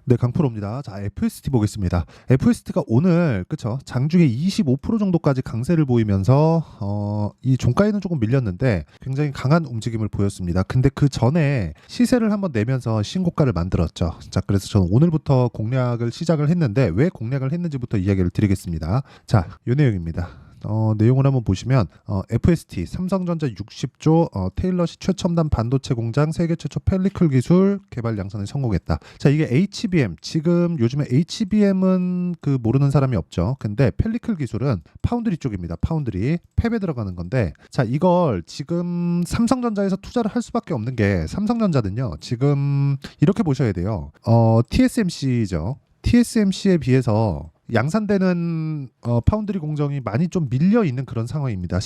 네, 강프로입니다. 자, FST 보겠습니다. FST가 오늘 그쵸? 장중에 25% 정도까지 강세를 보이면서 이 종가에는 조금 밀렸는데 굉장히 강한 움직임을 보였습니다. 근데 그 전에 시세를 한번 내면서 신고가를 만들었죠. 자, 그래서 저는 오늘부터 공략을 시작을 했는데 왜 공략을 했는지부터 이야기를 드리겠습니다. 자, 요 내용입니다. 내용을 한번 보시면 FST 삼성전자 60조 테일러시 최첨단 반도체 공장 세계 최초 펠리클 기술 개발 양산에 성공했다. 자, 이게 HBM 지금 요즘에 HBM은 그 모르는 사람이 없죠. 근데 펠리클 기술은 파운드리 쪽입니다. 파운드리 팹에 들어가는 건데, 자, 이걸 지금 삼성전자에서 투자를 할 수밖에 없는 게 삼성전자는요. 지금 이렇게 보셔야 돼요. TSMC죠. TSMC에 비해서 양산되는 파운드리 공정이 많이 좀 밀려 있는 그런 상황입니다.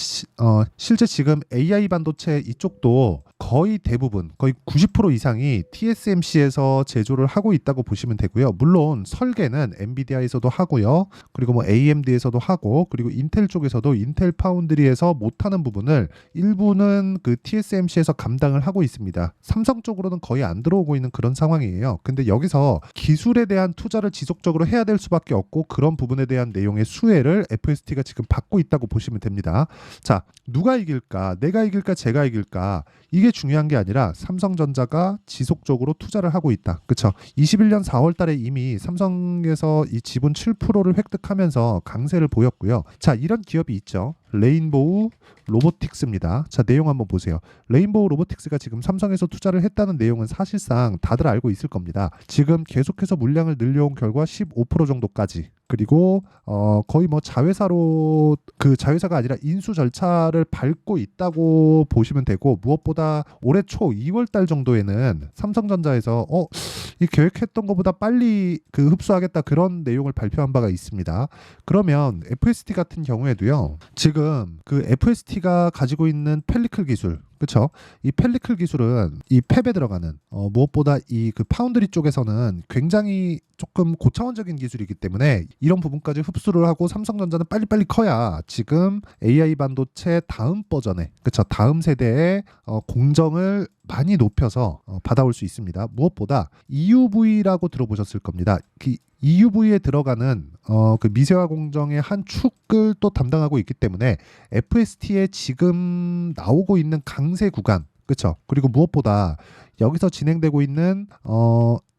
실제 지금 AI 반도체 이쪽도 거의 대부분 거의 90% 이상이 TSMC에서 제조를 하고 있다고 보시면 되고요. 물론 설계는 엔비디아에서도 하고요. 그리고 뭐 AMD에서도 하고, 그리고 인텔 쪽에서도 인텔 파운드리에서 못하는 부분을 일부는 그 TSMC에서 감당을 하고 있습니다. 삼성 쪽으로는 거의 안 들어오고 있는 그런 상황이에요. 근데 여기서 기술에 대한 투자를 지속적으로 해야 될 수밖에 없고, 그런 부분에 대한 내용의 수혜를 FST가 지금 받고 있다고 보시면 됩니다. 자, 누가 이길까? 내가 이길까? 제가 이길까? 이게 중요한 게 아니라 삼성전자가 지속적으로 투자를 하고 있다. 그렇죠? 21년 4월 달에 이미 삼성에서 이 지분 7%를 획득하면서 강세를 보였고요. 자, 이런 기업이 있죠. 레인보우 로보틱스입니다. 자, 내용 한번 보세요. 레인보우 로보틱스가 지금 삼성에서 투자를 했다는 내용은 사실상 다들 알고 있을 겁니다. 지금 계속해서 물량을 늘려온 결과 15% 정도까지, 그리고 거의 뭐 자회사로, 그 자회사가 아니라 인수 절차를 밟고 있다고 보시면 되고, 무엇보다 올해 초 2월 달 정도에는 삼성전자에서 이 계획했던 것보다 빨리 그 흡수하겠다, 그런 내용을 발표한 바가 있습니다. 그러면 FST 같은 경우에도요. 지금 그 FST가 가지고 있는 펠리클 기술, 그렇죠? 이 펠리클 기술은 이 팹에 들어가는 무엇보다 이 그 파운드리 쪽에서는 굉장히 조금 고차원적인 기술이기 때문에 이런 부분까지 흡수를 하고 삼성전자는 빨리빨리 커야 지금 AI 반도체 다음 버전에, 그렇죠? 다음 세대의 공정을 많이 높여서 받아올 수 있습니다. 무엇보다 EUV라고 들어보셨을 겁니다. 그 EUV에 들어가는 그 미세화 공정의 한 축을 또 담당하고 있기 때문에 FST에 지금 나오고 있는 강세 구간, 그렇죠? 그리고 무엇보다 여기서 진행되고 있는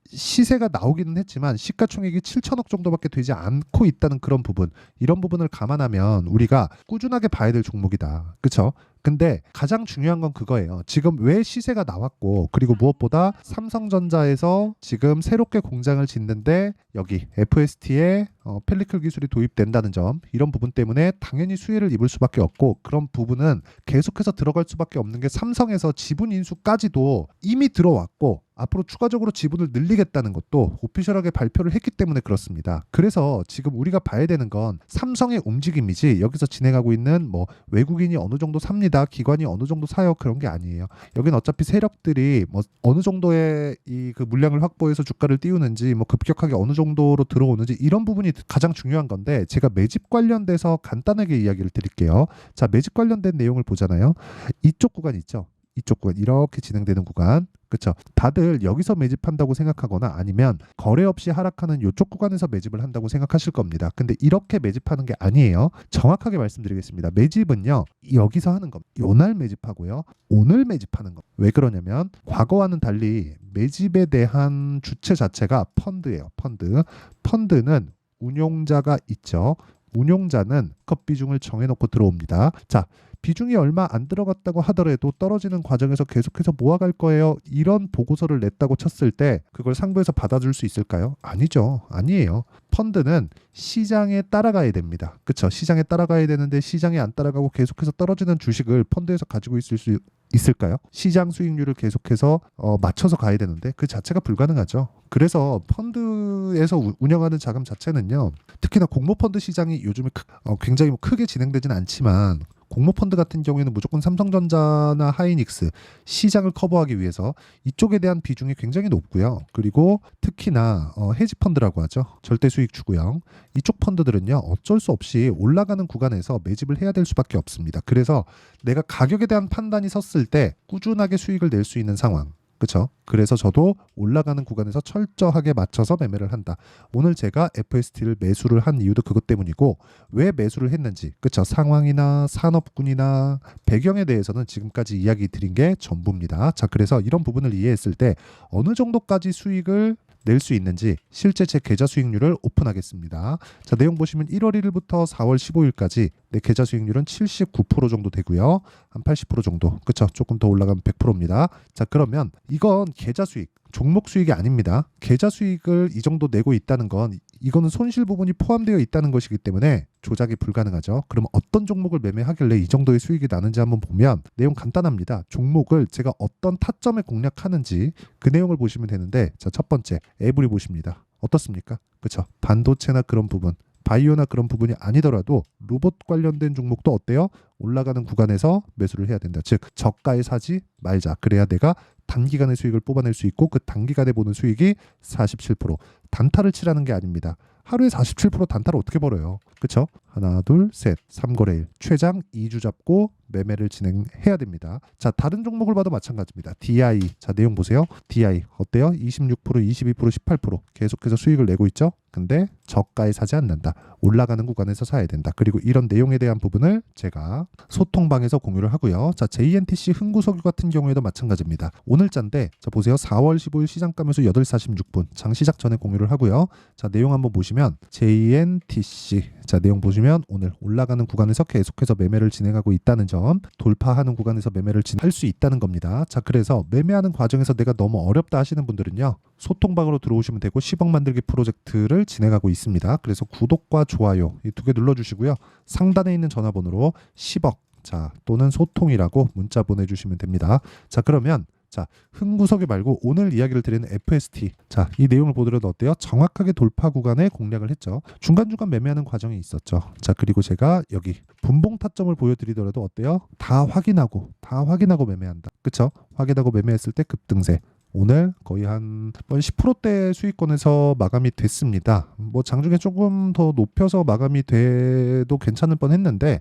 시세가 나오기는 했지만 시가총액이 7천억 정도밖에 되지 않고 있다는 그런 부분, 이런 부분을 감안하면 우리가 꾸준하게 봐야 될 종목이다. 그렇죠? 근데 가장 중요한 건 그거예요. 지금 왜 시세가 나왔고, 그리고 무엇보다 삼성전자에서 지금 새롭게 공장을 짓는데 여기 FST에 펠리클 기술이 도입된다는 점, 이런 부분 때문에 당연히 수혜를 입을 수밖에 없고, 그런 부분은 계속해서 들어갈 수밖에 없는 게 삼성에서 지분 인수까지도 이미 들어왔고, 앞으로 추가적으로 지분을 늘리겠다는 것도 오피셜하게 발표를 했기 때문에 그렇습니다. 그래서 지금 우리가 봐야 되는 건 삼성의 움직임이지, 여기서 진행하고 있는 뭐 외국인이 어느 정도 삽니다, 기관이 어느 정도 사요, 그런 게 아니에요. 여기는 어차피 세력들이 뭐 어느 정도의 이 그 물량을 확보해서 주가를 띄우는지, 뭐 급격하게 어느 정도로 들어오는지, 이런 부분이 가장 중요한 건데, 제가 매집 관련돼서 간단하게 이야기를 드릴게요. 자, 매집 관련된 내용을 보잖아요. 이쪽 구간 있죠. 이쪽 구간, 이렇게 진행되는 구간, 그렇죠? 다들 여기서 매집한다고 생각하거나 아니면 거래 없이 하락하는 이쪽 구간에서 매집을 한다고 생각하실 겁니다. 근데 이렇게 매집하는 게 아니에요. 정확하게 말씀드리겠습니다. 매집은요, 여기서 하는 겁니다. 요날 매집하고요, 오늘 매집하는 거. 왜 그러냐면 과거와는 달리 매집에 대한 주체 자체가 펀드예요. 펀드는 운용자가 있죠. 운용자는 컷 비중을 정해놓고 들어옵니다. 자, 비중이 얼마 안 들어갔다고 하더라도 떨어지는 과정에서 계속해서 모아갈 거예요, 이런 보고서를 냈다고 쳤을 때 그걸 상부에서 받아줄 수 있을까요? 아니죠. 아니에요. 펀드는 시장에 따라가야 됩니다. 그렇죠? 시장에 따라가야 되는데 시장에 안 따라가고 계속해서 떨어지는 주식을 펀드에서 가지고 있을 수 있을까요? 시장 수익률을 계속해서 맞춰서 가야 되는데 그 자체가 불가능하죠. 그래서 펀드에서 운영하는 자금 자체는요, 특히나 공모펀드 시장이 요즘에 굉장히 크게 진행되진 않지만, 공모펀드 같은 경우에는 무조건 삼성전자나 하이닉스 시장을 커버하기 위해서 이쪽에 대한 비중이 굉장히 높고요. 그리고 특히나 헤지펀드라고 하죠. 절대수익 추구형. 이쪽 펀드들은요, 어쩔 수 없이 올라가는 구간에서 매집을 해야 될 수밖에 없습니다. 그래서 내가 가격에 대한 판단이 섰을 때 꾸준하게 수익을 낼 수 있는 상황, 그쵸? 그래서 저도 올라가는 구간에서 철저하게 맞춰서 매매를 한다. 오늘 제가 FST를 매수를 한 이유도 그것 때문이고 왜 매수를 했는지 그쵸? 상황이나 산업군이나 배경에 대해서는 지금까지 이야기 드린 게 전부입니다. 자, 그래서 이런 부분을 이해했을 때 어느 정도까지 수익을 낼 수 있는지 실제 제 계좌 수익률을 오픈하겠습니다. 자, 내용 보시면 1월 1일부터 4월 15일까지 내 계좌 수익률은 79% 정도 되고요. 한 80% 정도. 그쵸? 조금 더 올라가면 100%입니다. 자, 그러면 이건 계좌 수익, 종목 수익이 아닙니다. 계좌 수익을 이 정도 내고 있다는 건 이거는 손실 부분이 포함되어 있다는 것이기 때문에 조작이 불가능하죠. 그럼 어떤 종목을 매매하길래 이 정도의 수익이 나는지 한번 보면 내용 간단합니다. 종목을 제가 어떤 타점에 공략하는지 그 내용을 보시면 되는데 자, 첫 번째 에브리 보십니다. 어떻습니까? 그쵸? 반도체나 그런 부분 바이오나 그런 부분이 아니더라도 로봇 관련된 종목도 어때요? 올라가는 구간에서 매수를 해야 된다. 즉 저가에 사지 말자. 그래야 내가 단기간의 수익을 뽑아낼 수 있고 그 단기간에 보는 수익이 47%. 단타를 치라는 게 아닙니다. 하루에 47% 단타를 어떻게 벌어요? 그쵸? 하나, 둘, 셋, 3거래일. 최장 2주 잡고 매매를 진행해야 됩니다. 자, 다른 종목을 봐도 마찬가지입니다. DI. 자, 내용 보세요. DI 어때요? 26%, 22%, 18% 계속해서 수익을 내고 있죠? 근데 저가에 사지 않는다. 올라가는 구간에서 사야 된다. 그리고 이런 내용에 대한 부분을 제가 소통방에서 공유를 하고요. 자, JNTC 흥구석유 같은 경우에도 마찬가지입니다. 오늘자인데 자, 보세요. 4월 15일 시장가면서 8시 46분 장 시작 전에 공유를 하고요. 자, 내용 한번 보시면 JNTC 자, 내용 보시면 오늘 올라가는 구간에서 계속해서 매매를 진행하고 있다는 점, 돌파하는 구간에서 매매를 진행할 수 있다는 겁니다. 자, 그래서 매매하는 과정에서 내가 너무 어렵다 하시는 분들은요. 소통방으로 들어오시면 되고 10억 만들기 프로젝트를 진행하고 있습니다. 그래서 구독과 좋아요 이 두 개 눌러주시고요. 상단에 있는 전화번호로 10억 자 또는 소통이라고 문자 보내주시면 됩니다. 자, 그러면 자, 흥구석유 말고 오늘 이야기를 드리는 FST. 자, 이 내용을 보더라도 어때요? 정확하게 돌파 구간에 공략을 했죠. 중간중간 매매하는 과정이 있었죠. 자, 그리고 제가 여기 분봉 타점을 보여드리더라도 어때요? 다 확인하고 매매한다. 그쵸? 확인하고 매매했을 때 급등세. 오늘 거의 한 10%대 수익권에서 마감이 됐습니다. 뭐 장중에 조금 더 높여서 마감이 돼도 괜찮을 뻔했는데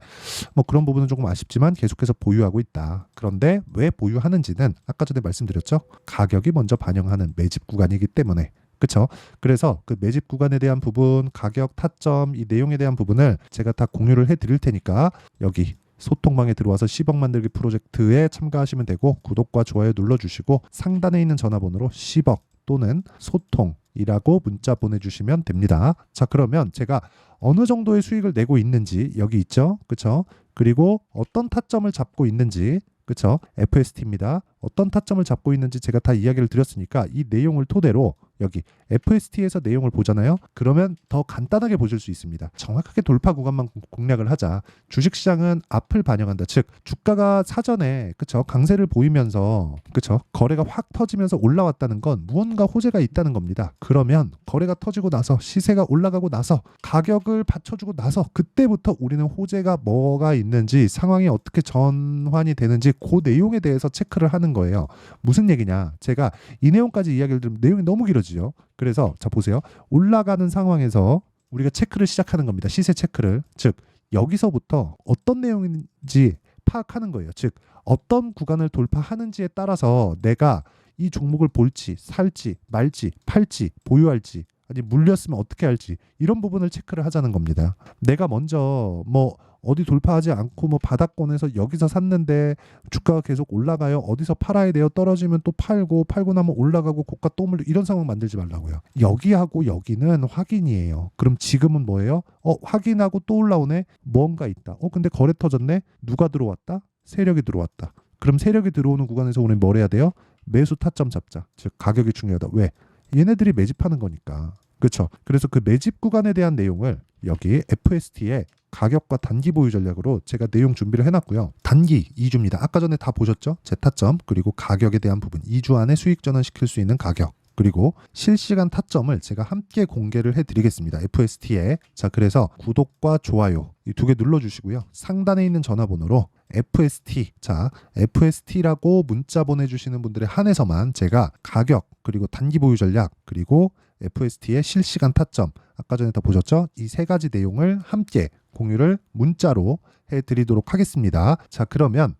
뭐 그런 부분은 조금 아쉽지만 계속해서 보유하고 있다. 그런데 왜 보유하는지는 아까 전에 말씀드렸죠. 가격이 먼저 반영하는 매집 구간이기 때문에. 그렇죠? 그래서 그 매집 구간에 대한 부분, 가격, 타점, 이 내용에 대한 부분을 제가 다 공유를 해드릴 테니까 여기 소통방에 들어와서 10억 만들기 프로젝트에 참가하시면 되고 구독과 좋아요 눌러주시고 상단에 있는 전화번호로 10억 또는 소통이라고 문자 보내주시면 됩니다. 자, 그러면 제가 어느 정도의 수익을 내고 있는지 여기 있죠? 그쵸? 그리고 어떤 타점을 잡고 있는지 그쵸? FST입니다. 어떤 타점을 잡고 있는지 제가 다 이야기를 드렸으니까 이 내용을 토대로 여기 FST에서 내용을 보잖아요. 그러면 더 간단하게 보실 수 있습니다. 정확하게 돌파 구간만 공략을 하자. 주식시장은 앞을 반영한다. 즉 주가가 사전에 그쵸 강세를 보이면서 그쵸 거래가 확 터지면서 올라왔다는 건 무언가 호재가 있다는 겁니다. 그러면 거래가 터지고 나서 시세가 올라가고 나서 가격을 받쳐주고 나서 그때부터 우리는 호재가 뭐가 있는지 상황이 어떻게 전환이 되는지 그 내용에 대해서 체크를 하는 거예요. 무슨 얘기냐? 제가 이 내용까지 이야기를 들으면 내용이 너무 길어지죠. 그래서 자 보세요. 올라가는 상황에서 우리가 체크를 시작하는 겁니다. 시세 체크를. 즉 여기서부터 어떤 내용인지 파악하는 거예요. 즉 어떤 구간을 돌파하는지에 따라서 내가 이 종목을 볼지 살지 말지 팔지 보유할지 아니 물렸으면 어떻게 할지 이런 부분을 체크를 하자는 겁니다. 내가 먼저 뭐 어디 돌파하지 않고 뭐 바닥권에서 여기서 샀는데 주가가 계속 올라가요. 어디서 팔아야 돼요. 떨어지면 또 팔고 나면 올라가고 고가 또 물려 이런 상황 만들지 말라고요. 여기하고 여기는 확인이에요. 그럼 지금은 뭐예요? 확인하고 또 올라오네. 뭔가 있다. 근데 거래 터졌네. 누가 들어왔다? 세력이 들어왔다. 그럼 세력이 들어오는 구간에서 우리는 뭘 해야 돼요? 매수 타점 잡자. 즉 가격이 중요하다. 왜? 얘네들이 매집하는 거니까. 그렇죠. 그래서 그 매집 구간에 대한 내용을 여기 FST에 가격과 단기 보유 전략으로 제가 내용 준비를 해놨고요. 단기 2주입니다. 아까 전에 다 보셨죠? 제 타점 그리고 가격에 대한 부분 2주 안에 수익 전환시킬 수 있는 가격 그리고 실시간 타점을 제가 함께 공개를 해드리겠습니다. FST에 자 그래서 구독과 좋아요 이 두 개 눌러주시고요. 상단에 있는 전화번호로 FST 자 FST라고 문자 보내주시는 분들에 한해서만 제가 가격 그리고 단기 보유 전략 그리고 FST의 실시간 타점, 아까 전에 다 보셨죠? 이 세 가지 내용을 함께 공유를 문자로 해드리도록 하겠습니다. 자, 그러면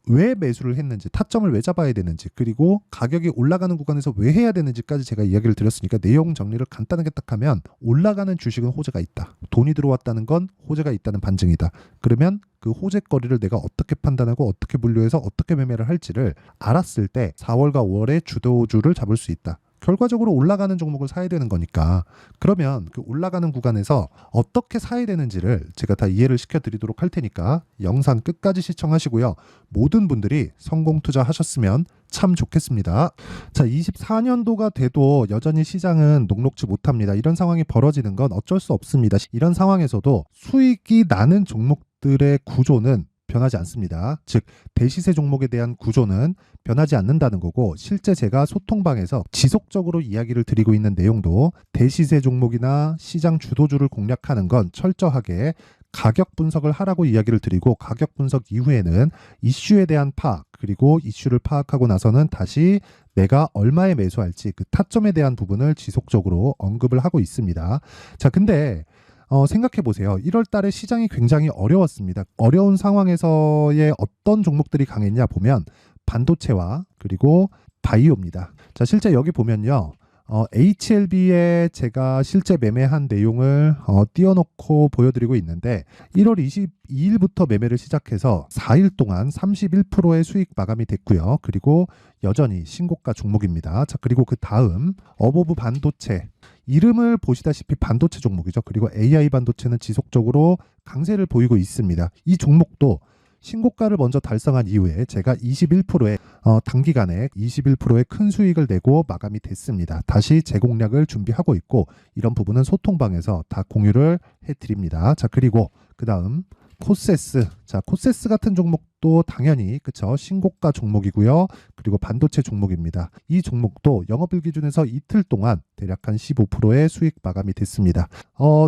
왜 매수를 했는지, 타점을 왜 잡아야 되는지, 그리고 가격이 올라가는 구간에서 왜 해야 되는지까지 제가 이야기를 드렸으니까 내용 정리를 간단하게 딱 하면, 올라가는 주식은 호재가 있다. 돈이 들어왔다는 건 호재가 있다는 반증이다. 그러면 그 호재거리를 내가 어떻게 판단하고 어떻게 분류해서 어떻게 매매를 할지를 알았을 때 4월과 5월에 주도주를 잡을 수 있다. 결과적으로 올라가는 종목을 사야 되는 거니까, 그러면 그 올라가는 구간에서 어떻게 사야 되는지를 제가 다 이해를 시켜드리도록 할 테니까 영상 끝까지 시청하시고요. 모든 분들이 성공 투자하셨으면 참 좋겠습니다. 자, 24년도가 돼도 여전히 시장은 녹록지 못합니다. 이런 상황이 벌어지는 건 어쩔 수 없습니다. 이런 상황에서도 수익이 나는 종목들의 구조는 변하지 않습니다. 즉, 대시세 종목에 대한 구조는 변하지 않는다는 거고, 실제 제가 소통방에서 지속적으로 이야기를 드리고 있는 내용도 대시세 종목이나 시장 주도주를 공략하는 건 철저하게 가격 분석을 하라고 이야기를 드리고, 가격 분석 이후에는 이슈에 대한 파악, 그리고 이슈를 파악하고 나서는 다시 내가 얼마에 매수할지 그 타점에 대한 부분을 지속적으로 언급을 하고 있습니다. 자, 근데 생각해 보세요. 1월 달에 시장이 굉장히 어려웠습니다. 어려운 상황에서의 어떤 종목들이 강했냐 보면 반도체와 그리고 바이오입니다. 자, 실제 여기 보면요. HLB에 제가 실제 매매한 내용을 띄워놓고 보여드리고 있는데, 1월 22일부터 매매를 시작해서 4일 동안 31%의 수익 마감이 됐고요. 그리고 여전히 신고가 종목입니다. 자, 그리고 그 다음 어보브 반도체, 이름을 보시다시피 반도체 종목이죠. 그리고 AI 반도체는 지속적으로 강세를 보이고 있습니다. 이 종목도 신고가를 먼저 달성한 이후에 제가 21%의 단기간에 21%의 큰 수익을 내고 마감이 됐습니다. 다시 재공략을 준비하고 있고, 이런 부분은 소통방에서 다 공유를 해드립니다. 자, 그리고 그 다음 코세스. 자, 코세스 같은 종목도 당연히 그쵸, 신고가 종목이고요. 그리고 반도체 종목입니다. 이 종목도 영업일 기준에서 이틀 동안 대략 한 15%의 수익 마감이 됐습니다.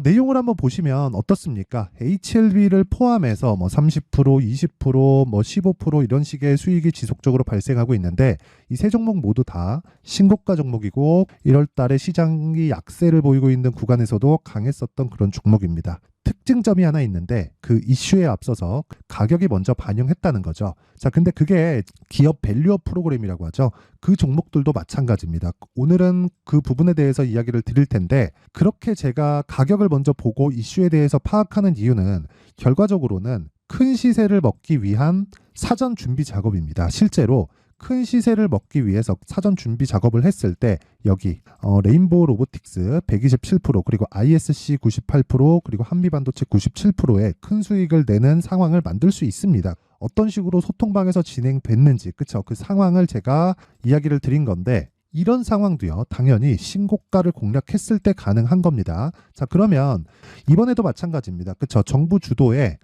내용을 한번 보시면 어떻습니까? HLB를 포함해서 뭐 30%, 20%, 뭐 15% 이런 식의 수익이 지속적으로 발생하고 있는데, 이 세 종목 모두 다 신고가 종목이고 1월 달에 시장이 약세를 보이고 있는 구간에서도 강했었던 그런 종목입니다. 특징점이 하나 있는데, 그 이슈에 앞서서 가격이 먼저 반영했다는 거죠. 자, 근데 그게 기업 밸류업 프로그램이라고 하죠. 그 종목들도 마찬가지입니다. 오늘은 그 부분에 대해서 이야기를 드릴 텐데, 그렇게 제가 가격을 먼저 보고 이슈에 대해서 파악하는 이유는 결과적으로는 큰 시세를 먹기 위한 사전 준비 작업입니다. 실제로 큰 시세를 먹기 위해서 사전 준비 작업을 했을 때 여기 레인보우 로보틱스 127%, 그리고 ISC 98%, 그리고 한미반도체 97%의 큰 수익을 내는 상황을 만들 수 있습니다. 어떤 식으로 소통방에서 진행됐는지, 그쵸? 그 상황을 제가 이야기를 드린 건데, 이런 상황도요, 당연히 신고가를 공략했을 때 가능한 겁니다. 자, 그러면 이번에도 마찬가지입니다. 그쵸? 정부 주도의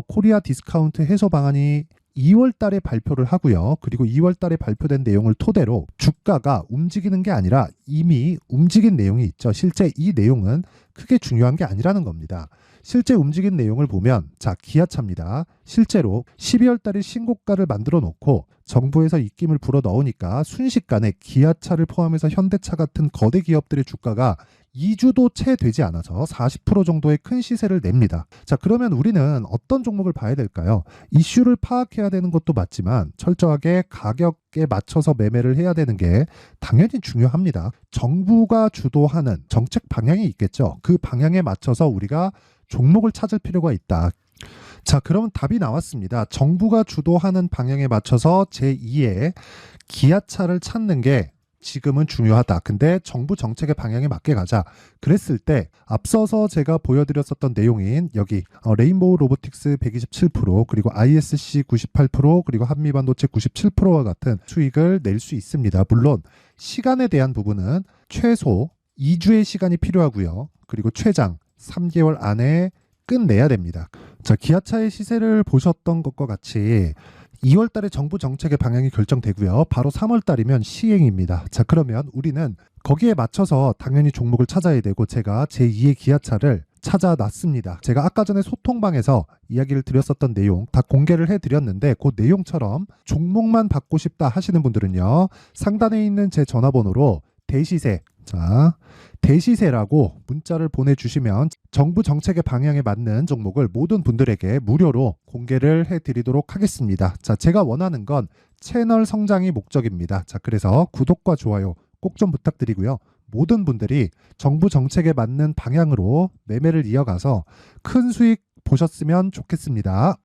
코리아 디스카운트 해소 방안이 2월 달에 발표를 하고요. 그리고 2월 달에 발표된 내용을 토대로 주가가 움직이는 게 아니라 이미 움직인 내용이 있죠. 실제 이 내용은 크게 중요한 게 아니라는 겁니다. 실제 움직인 내용을 보면, 자, 기아차입니다. 실제로 12월 달에 신고가를 만들어 놓고 정부에서 입김을 불어 넣으니까 순식간에 기아차를 포함해서 현대차 같은 거대 기업들의 주가가 2주도 채 되지 않아서 40% 정도의 큰 시세를 냅니다. 자, 그러면 우리는 어떤 종목을 봐야 될까요? 이슈를 파악해야 되는 것도 맞지만 철저하게 가격에 맞춰서 매매를 해야 되는 게 당연히 중요합니다. 정부가 주도하는 정책 방향이 있겠죠. 그 방향에 맞춰서 우리가 종목을 찾을 필요가 있다. 자, 그러면 답이 나왔습니다. 정부가 주도하는 방향에 맞춰서 제2의 기아차를 찾는 게 지금은 중요하다. 근데 정부 정책의 방향에 맞게 가자. 그랬을 때 앞서서 제가 보여드렸었던 내용인 여기 레인보우 로보틱스 127%, 그리고 ISC 98%, 그리고 한미반도체 97%와 같은 수익을 낼 수 있습니다. 물론 시간에 대한 부분은 최소 2주의 시간이 필요하고요. 그리고 최장 3개월 안에 끝내야 됩니다. 자, 기아차의 시세를 보셨던 것과 같이 2월 달에 정부 정책의 방향이 결정되고요. 바로 3월 달이면 시행입니다. 자, 그러면 우리는 거기에 맞춰서 당연히 종목을 찾아야 되고, 제가 제2의 기아차를 찾아놨습니다. 제가 아까 전에 소통방에서 이야기를 드렸었던 내용 다 공개를 해드렸는데, 그 내용처럼 종목만 받고 싶다 하시는 분들은요, 상단에 있는 제 전화번호로 대시세. 자, 대시세라고 문자를 보내주시면 정부 정책의 방향에 맞는 종목을 모든 분들에게 무료로 공개를 해드리도록 하겠습니다. 자, 제가 원하는 건 채널 성장이 목적입니다. 자, 그래서 구독과 좋아요 꼭 좀 부탁드리고요. 모든 분들이 정부 정책에 맞는 방향으로 매매를 이어가서 큰 수익 보셨으면 좋겠습니다.